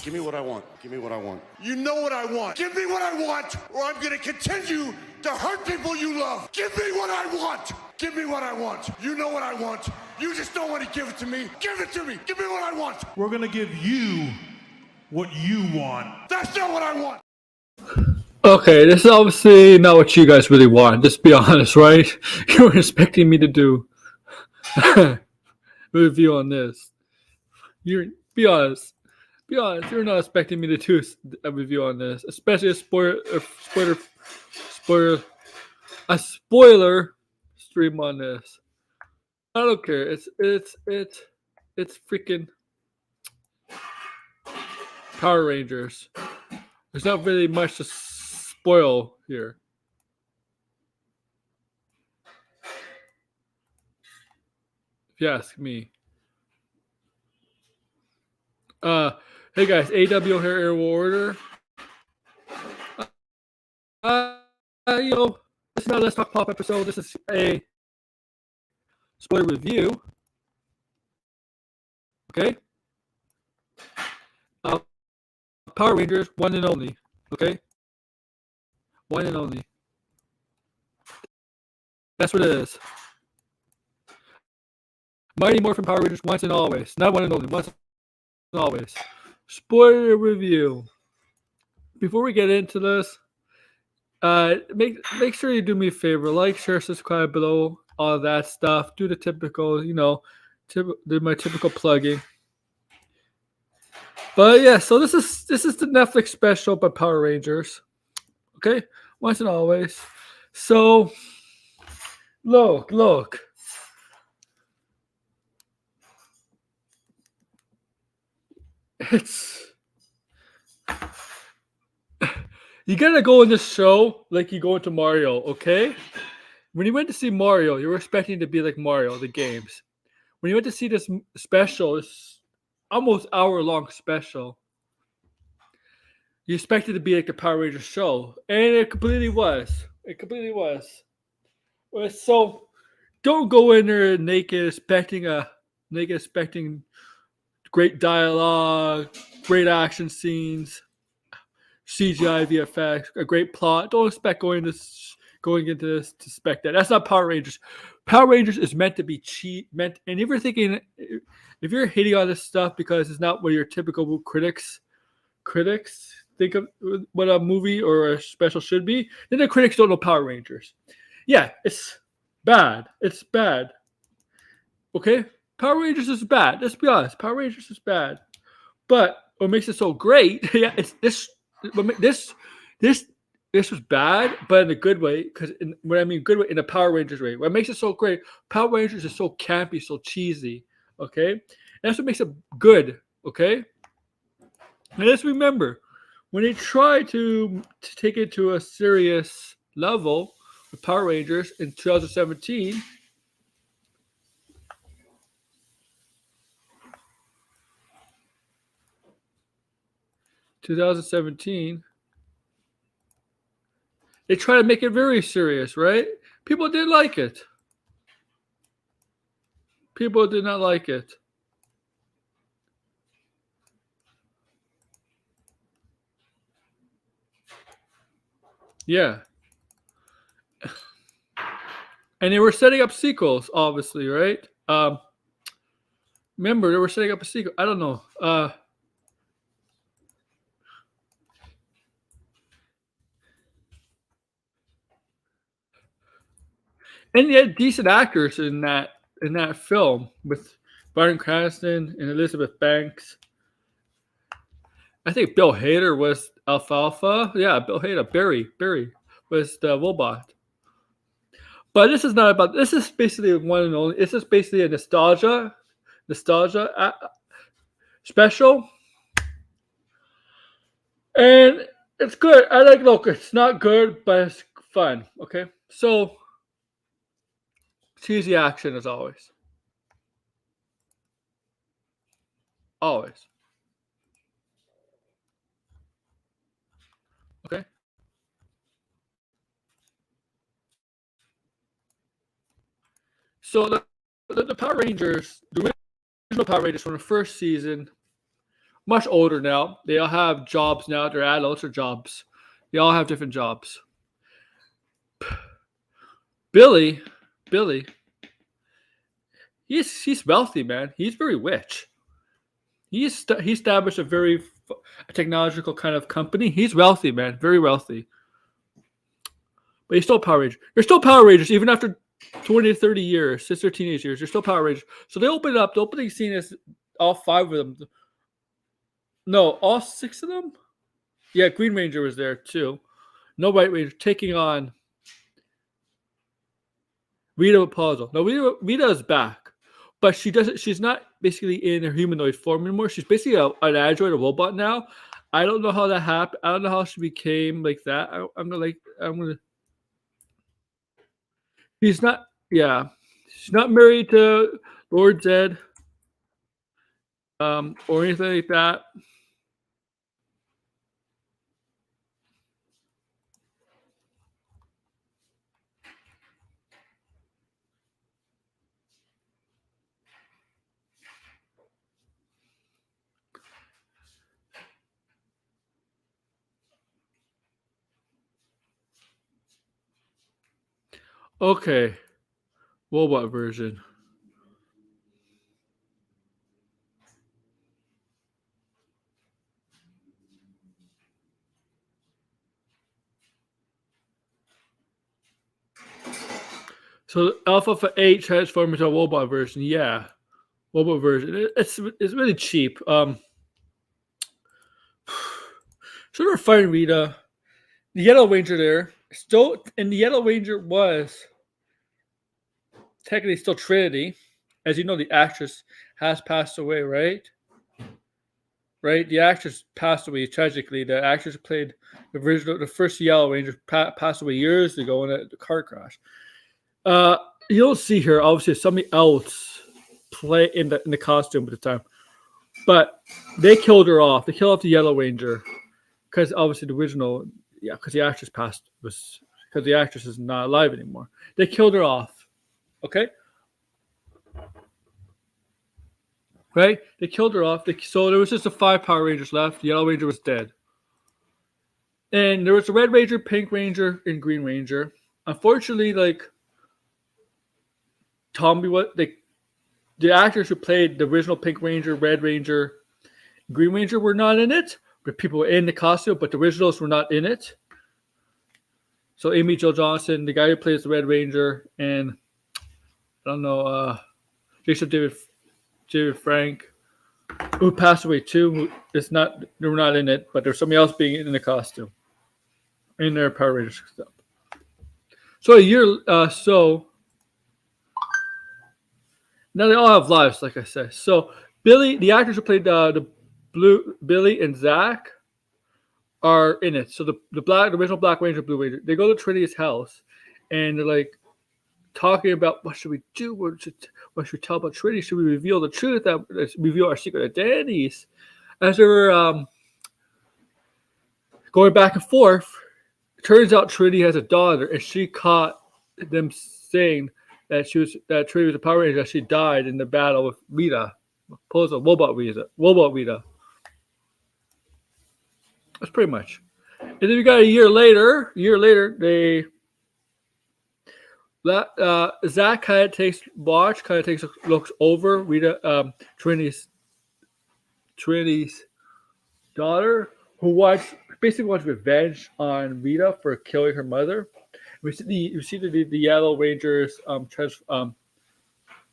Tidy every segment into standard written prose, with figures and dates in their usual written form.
Give me what I want. Give me what I want. You know what I want. Give me what I want, or I'm going to continue to hurt people you love. Give me what I want. Give me what I want. You know what I want. You just don't want to give it to me. Give it to me. Give me what I want. We're going to give you what you want. That's not what I want. Okay, this is obviously not what you guys really want. Just be honest, right? You were expecting me to do a review on this. Be honest. Be honest. You're not expecting me to do a review on this, especially a spoiler stream on this. I don't care. It's freaking Power Rangers. There's not really much to spoil here. If you ask me. Hey guys, AW here in order. This is not a Let's Talk Pop episode. This is a spoiler review. Okay. Power Rangers, one and only. Okay. One and only. That's what it is. Mighty Morphin Power Rangers, once and always. Not one and only, once and always. Spoiler review. Before we get into this, make sure you do me a favor. Like, share, subscribe below, all that stuff. Do the typical, do my typical plugging. But yeah, so this is the Netflix special by Power Rangers. Okay? Once and always. So look. You gotta go in this show like you go into Mario, okay? When you went to see Mario, you were expecting to be like Mario, the games. When you went to see this special, this almost hour-long special, you expected to be like the Power Rangers show, and it completely was. So don't go in there naked expecting great dialogue, great action scenes, CGI, VFX, a great plot. Don't expect going into this to expect that. That's not Power Rangers. Power Rangers is meant to be cheap. And if you're hating on this stuff because it's not what your typical critics think of what a movie or a special should be, then the critics don't know Power Rangers. Yeah, it's bad. It's bad. Okay? Power Rangers is bad. Let's be honest. Power Rangers is bad. But what makes it so great, yeah, it's this. This was bad, but in a good way. Because when I mean good way, in a Power Rangers way. What makes it so great? Power Rangers is so campy, so cheesy. Okay, and that's what makes it good. Okay, and let's remember when they try to take it to a serious level with Power Rangers in 2017. They try to make it very serious, right? People didn't like it. People did not like it. Yeah. And they were setting up sequels, obviously, right? Remember, they were setting up a sequel. I don't know. And yet, decent actors in that film with Bryan Cranston and Elizabeth Banks. I think Bill Hader was Alfalfa. Yeah, Bill Hader. Barry was the robot. But this is not about. This is basically one and only. This is basically a nostalgia special, and it's good. Look, it's not good, but it's fun. Okay, so. Cheesy action as always. Always. Okay? So the Power Rangers, the original Power Rangers from the first season much older now. They all have jobs now. They're adults or jobs. They all have different jobs. Billy, he's wealthy, man. He's very rich. He established a very technological kind of company. He's wealthy, man. Very wealthy. But he's still Power Ranger. They're still Power Rangers even after 20 to 30 years, since their teenage years. They're still Power Rangers. So they open it up. The opening scene is all 5 of them. No, all 6 of them? Yeah, Green Ranger was there too. No White Ranger taking on Rita Repulsa. No, Rita is back. But she's not basically in her humanoid form anymore. She's basically an android, a robot now. I don't know how that happened. I don't know how she became like that. I'm gonna. She's not. Yeah, she's not married to Lord Zed, or anything like that. Okay, robot version. So Alpha for 8 transformed into a robot version. Yeah, robot version. It's really cheap. So they're fighting Rita. The Yellow Ranger there. Still, and the Yellow Ranger was technically still Trinity. As you know, the actress has passed away, right? Right? The actress passed away tragically. The actress who played the first Yellow Ranger passed away years ago in a car crash. You don't see her. Obviously, somebody else play in the costume at the time, but they killed her off. They killed off the Yellow Ranger because obviously the original, because the actress because the actress is not alive anymore. They killed her off. Okay, right? They killed her off. So there was just the 5 Power Rangers left. The Yellow Ranger was dead, and there was a Red Ranger, Pink Ranger, and Green Ranger. Unfortunately, Tommy, the actors who played the original Pink Ranger, Red Ranger, Green Ranger were not in it. But people were in the costume, but the originals were not in it. So Amy Jo Johnson, the guy who plays the Red Ranger, and I don't know, Jason David Frank, who passed away too. They were not in it, but there's somebody else being in the costume in their Power Rangers stuff. So now they all have lives, like I said. So Billy, the actors who played the Billy and Zach are in it. So the original Black Ranger, Blue Ranger, they go to Trinity's house, and they're like talking about what should we do? What should we tell about Trinity? Should we reveal the truth? Reveal our secret identities? As they were going back and forth, it turns out Trinity has a daughter, and she caught them saying that Trinity was a Power Ranger. That she died in the battle with Rita. Robot Rita. That's pretty much. And then we got a year later, Zach kind of looks over Rita, Trinity's daughter, who basically wants revenge on Rita for killing her mother. We see the Yellow Ranger's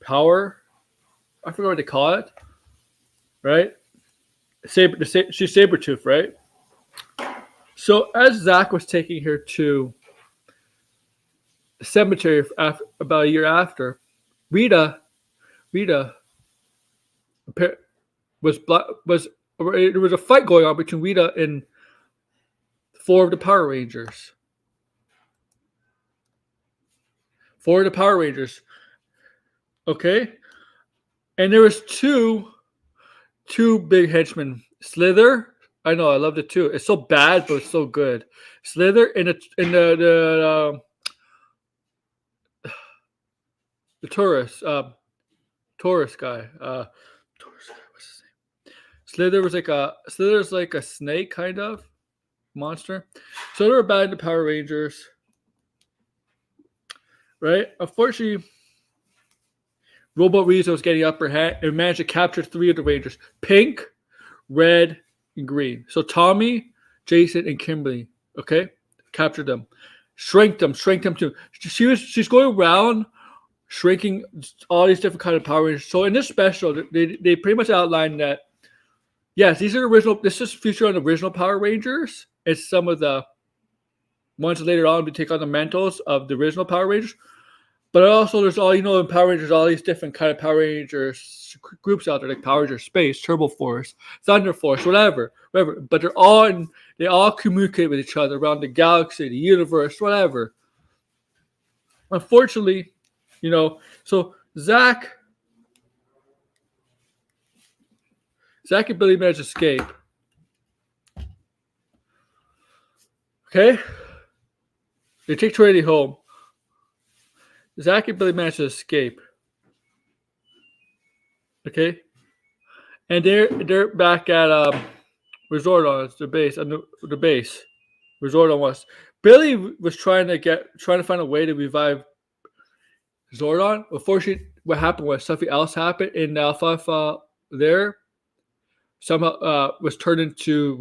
power. I forgot what they call it. Right? She's Sabretooth, right? So as Zach was taking her to the cemetery about a year after, Rita there was a fight going on between Rita and 4 of the Power Rangers. 4 of the Power Rangers. Okay? And there was two big henchmen. Slither. I know, I loved it too. It's so bad, but it's so good. Slither and the Taurus guy. What's his name? Slither's like a snake kind of monster. So they were bad in the Power Rangers, right? Unfortunately, Robot Rita was getting upper hand and managed to capture 3 of the Rangers: Pink, Red, and Green. So Tommy, Jason, and Kimberly, okay, captured them, shrank them too. She's going around shrinking all these different kind of Power Rangers. So in this special, they pretty much outlined that yes, these are the original. This is featured on the original Power Rangers. It's some of the ones later on we take on the mantles of the original Power Rangers. But also, there's all in Power Rangers, all these different kind of Power Rangers groups out there, like Power Rangers Space, Turbo Force, Thunder Force, whatever. But they all communicate with each other around the galaxy, the universe, whatever. Unfortunately, so Zach and Billy managed to escape. Okay, they take Trinity home. Zach and Billy managed to escape. Okay, and they're back at Resort the base, the base. Resort was. Billy was trying to find a way to revive Zordon. Unfortunately, what happened was something else happened, and Alfalfa there somehow was turned into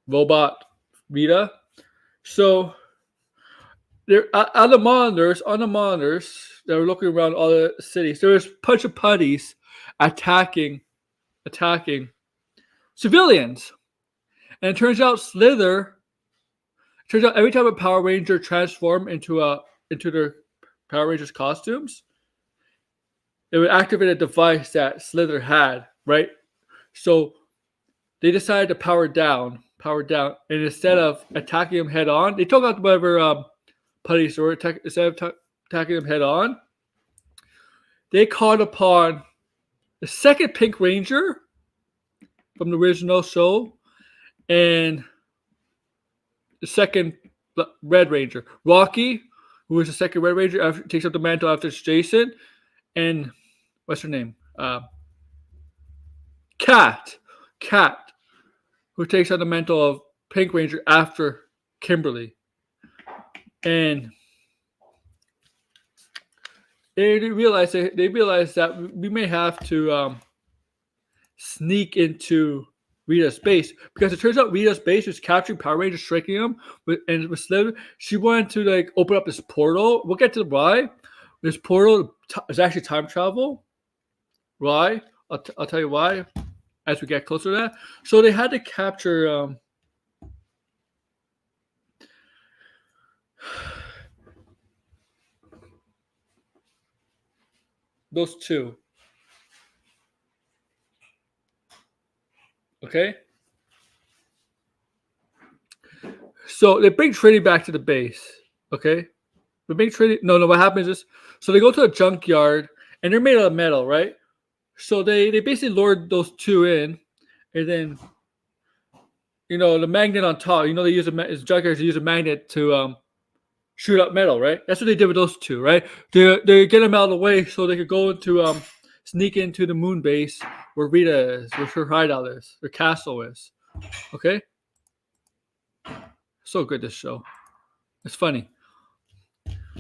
robot Rita. So there on the monitors that were looking around all the cities, there was a bunch of putties attacking civilians. And it turns out every time a Power Ranger transformed into their Power Rangers costumes, it would activate a device that Slither had, right? So they decided to power down, and instead of attacking them head on, they took out whatever putties were. Instead of attacking them head on, they called upon the second Pink Ranger from the original show and the second Red Ranger, Rocky, who was the second Red Ranger, takes up the mantle after Jason, and what's her name? Kat, who takes on the mantle of Pink Ranger after Kimberly. And they realized that we may have to sneak into Rita's base, because it turns out Rita's base was capturing Power Rangers, striking them, and with Slither, she wanted to open up this portal. We'll get to why. This portal is actually time travel. Why? I'll tell you why as we get closer to that. So they had to capture those two. Okay? So they bring Trinity back to the base. Okay? They bring Trinity. No, what happens is, so they go to a junkyard, and they're made out of metal, right? So they basically lured those two in, and then, the magnet on top, they use junkyards use a magnet to shoot up metal, right? That's what they did with those two, right? They get them out of the way so they could go into sneak into the moon base where Rita is, where her hideout is, her castle is. Okay? So good, this show. It's funny.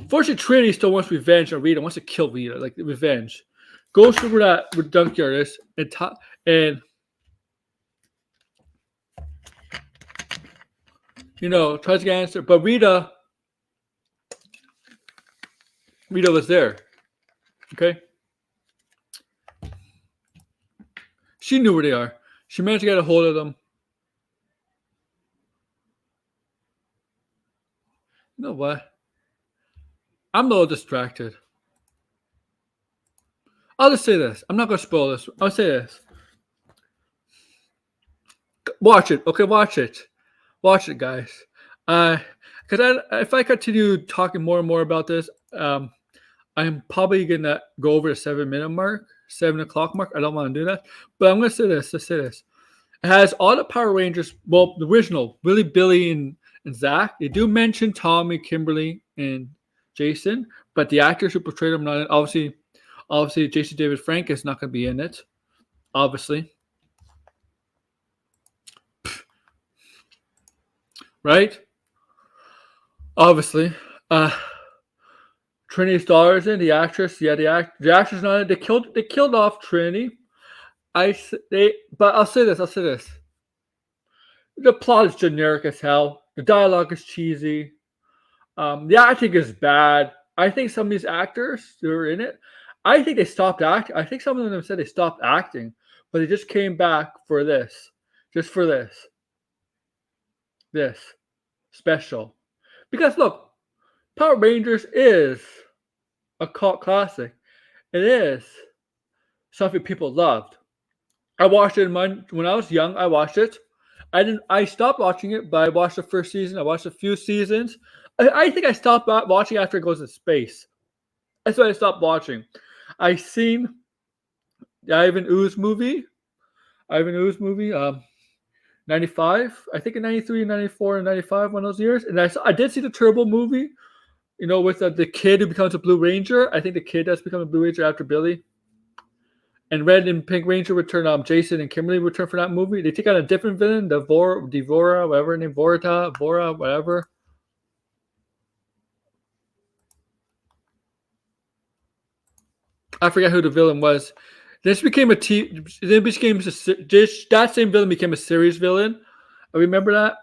Fortunately, Trinity still wants revenge on Rita, wants to kill Rita, like revenge. Goes to where junkyard is and tries to get an answer, but Rita was there. Okay? She knew where they are. She managed to get a hold of them. You know what? I'm a little distracted. I'll just say this. I'm not going to spoil this. I'll say this. Watch it. Okay, watch it. Watch it, guys. Because if I continue talking more and more about this, I'm probably going to go over the 7-minute mark, 7 o'clock mark. I don't want to do that. But I'm going to say this. Let's say this. It has all the Power Rangers, well, the original, Willie, Billy, and Zach. They do mention Tommy, Kimberly, and Jason, but the actors who portrayed them not in, obviously Jason David Frank is not going to be in it, obviously. right? Obviously. Trinity's daughter's in, the actress. Yeah, the actress not in. They killed off Trinity. But I'll say this. The plot is generic as hell. The dialogue is cheesy. The acting is bad. I think some of these actors who are in it, I think they stopped acting. I think some of them said they stopped acting, but they just came back for this, just for this special. Because look, Power Rangers is a cult classic. It is something people loved. I watched it when I was young. I watched it. I stopped watching it, but I watched the first season. I watched a few seasons. I think I stopped watching after it goes to space. That's why I stopped watching. I seen the Ivan Ooze movie. 95. I think in 93, 94, and 95, one of those years. And I did see the Turbo movie, with the kid who becomes a Blue Ranger. I think the kid does become a Blue Ranger after Billy. And Red and Pink Ranger return. Jason and Kimberly return for that movie. They take on a different villain, Devora, whatever her name, Vora, whatever. I forget who the villain was. That same villain became a series villain. I remember that.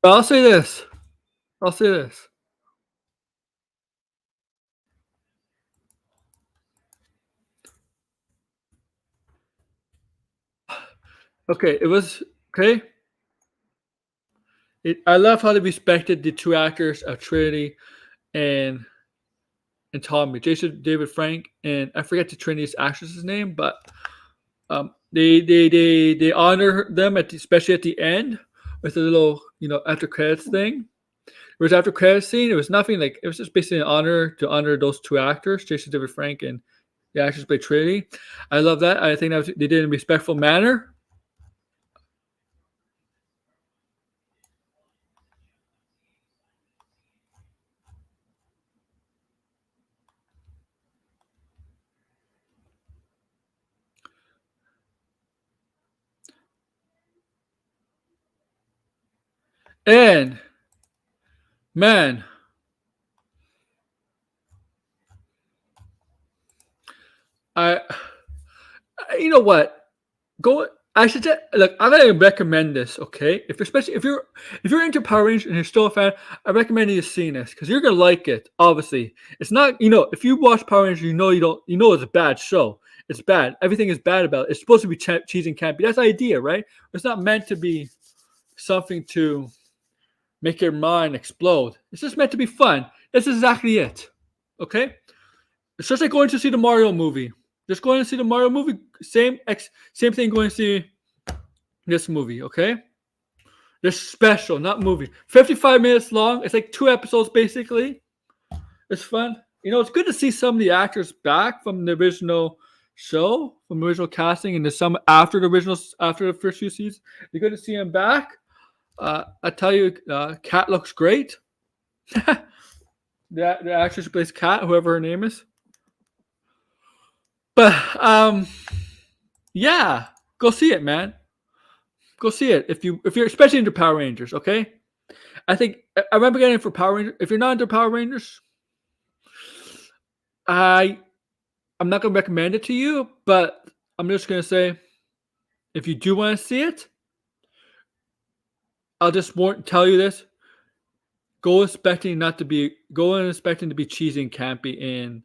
But I'll say this. Okay, it was okay. I love how they respected the two actors of Trinity and Tommy, Jason David Frank, and I forget the Trinity's actress's name, but they honor them especially at the end with a little after credits thing. It was after credits scene. It was nothing like it was just basically an honor to honor those two actors, Jason David Frank and the actress by Trinity. I love that. I think they did it in a respectful manner. And man, you know what? Go. I should look. I'm gonna recommend this. Okay, especially if you're into Power Rangers and you're still a fan, I recommend you seeing this because you're gonna like it. Obviously, it's not. If you watch Power Rangers, you don't. It's a bad show. It's bad. Everything is bad about it. It's supposed to be cheesy and campy. That's the idea, right? It's not meant to be something to make your mind explode. It's just meant to be fun. That's exactly it. Okay? It's just like going to see the Mario movie. Just going to see the Mario movie. Same thing going to see this movie, okay? This special, not movie. 55 minutes long. It's like 2 episodes basically. It's fun. It's good to see some of the actors back from the original show, from the original casting, and some after the first few seasons. It's good to see them back. I tell you, Kat looks great. the actress who plays Kat, whoever her name is. But yeah, go see it, man. Go see it if you're especially into Power Rangers. Okay, I think I remember getting it for Power Rangers. If you're not into Power Rangers, I'm not gonna recommend it to you, but I'm just gonna say, if you do want to see it, I'll just tell you this: go in expecting to be cheesy and campy, and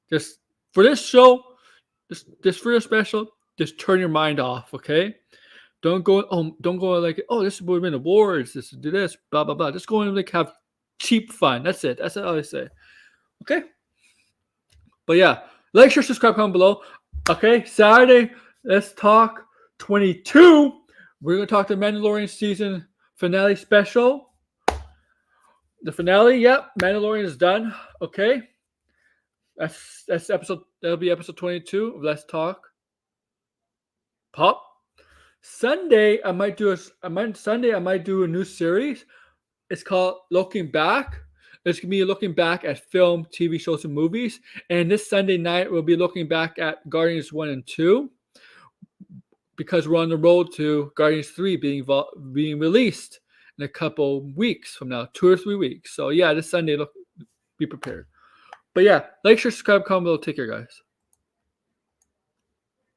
just for this show, just for the special, just turn your mind off, okay? Don't go like, oh, this would win awards, this do this, blah blah blah. Just go in and like have cheap fun. That's it. That's all I say. Okay. But yeah, like, share, subscribe, comment below. Okay, Saturday, let's talk 22. We're gonna talk the Mandalorian season finale special. The finale, yep, Mandalorian is done. Okay. That's episode. That'll be episode 22 of Let's Talk Pop. Sunday, I might do a new series. It's called Looking Back. It's gonna be looking back at film, TV shows, and movies. And this Sunday night, we'll be looking back at Guardians 1 and 2. because we're on the road to Guardians 3 being released in a couple weeks from now, 2 or 3 weeks. So yeah, this Sunday, be prepared. But yeah, like, share, subscribe, comment below. Take care, guys.